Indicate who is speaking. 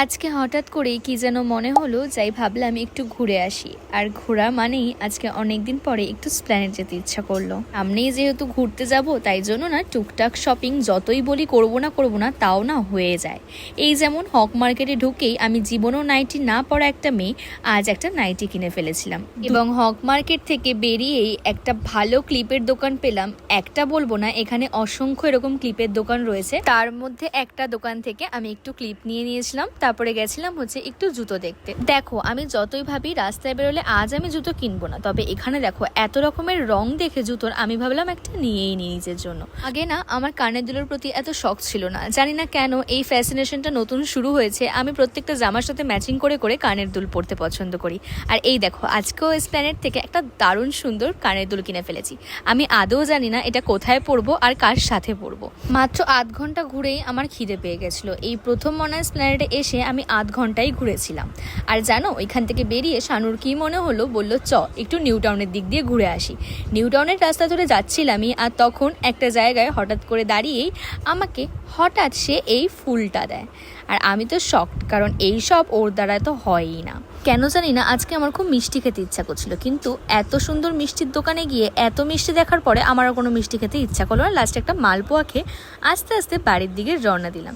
Speaker 1: আজকে হঠাৎ করেই কি যেন মনে হলো, যাই ভাবলাম একটু ঘুরে আসি। আর ঘোরা মানেই আজকে অনেক দিন পরে একটু এসপ্ল্যানেড যেতে ইচ্ছা করলো। সামনেই যেহেতু ঘুরতে যাব, তাই জন্য না টুকটাক শপিং যতই বলি করব না তাও না হয়ে যায়। এই যেমন হক মার্কেটে ঢুকেই আমি জীবনেও নাইটি না পরা একটা মেয়ে আজ একটা নাইটি কিনে ফেলেছিলাম। এবং হক মার্কেট থেকে বেরিয়েই একটা ভালো ক্লিপের দোকান পেলাম। একটা বলবো না, এখানে অসংখ্য এরকম ক্লিপের দোকান রয়েছে। তার মধ্যে একটা দোকান থেকে আমি একটু ক্লিপ নিয়ে নিয়েছিলাম। তারপরে গেছিলাম হচ্ছে একটু জুতো দেখতে। দেখো, আমি যতই ভাবি রাস্তায় বেরোলে আজ আমি জুতো কিনবো না, তবে এখানে দেখো এত রকমের রং দেখে জুতোর আমি ভাবলাম একটা নিয়েই নিই নিজের জন্য। আগে না আমার কানের দুলের প্রতি এত শখ ছিল না, জানি না কেন এই ফ্যাসিনেশনটা নতুন শুরু হয়েছে। আমি প্রত্যেকটা জামার সাথে ম্যাচিং করে করে কানের দুল পরতে পছন্দ করি। আর এই দেখো, আজকেও এসপ্ল্যানেড থেকে একটা দারুণ সুন্দর কানের দুল কিনে ফেলেছি। আমি আদৌ জানি না এটা কোথায় পরবো আর কার সাথে পরবো। মাত্র আধ ঘন্টা ঘুরেই আমার খিদে পেয়ে গেছিলো। এই প্রথম মনে হয় এসপ্ল্যানেডে এসে আমি আধ ঘন্টাই ঘুরেছিলাম। আর জানো, ওইখান থেকে বেরিয়ে শানুর কি মনে হলো, বলল চ একটু নিউ টাউনের দিক দিয়ে ঘুরে আসি। নিউ টাউনের রাস্তা ধরে যাচ্ছিলামই, আর তখন একটা জায়গায় হঠাৎ করে দাঁড়িয়েই আমাকে হঠাৎ সে এই ফুলটা দেয়। আর আমি তো শকড, কারণ এই সব ওর দ্বারা তো হয়ই না। কেন জানি না আজকে আমার খুব মিষ্টি খেতে ইচ্ছা করছিল, কিন্তু এত সুন্দর মিষ্টির দোকানে গিয়ে এত মিষ্টি দেখার পরে আমার কোনো মিষ্টি খেতে ইচ্ছা করলো না। লাস্টে একটা মালপোয়া খেয়ে আস্তে আস্তে বাড়ির দিকে রওনা দিলাম।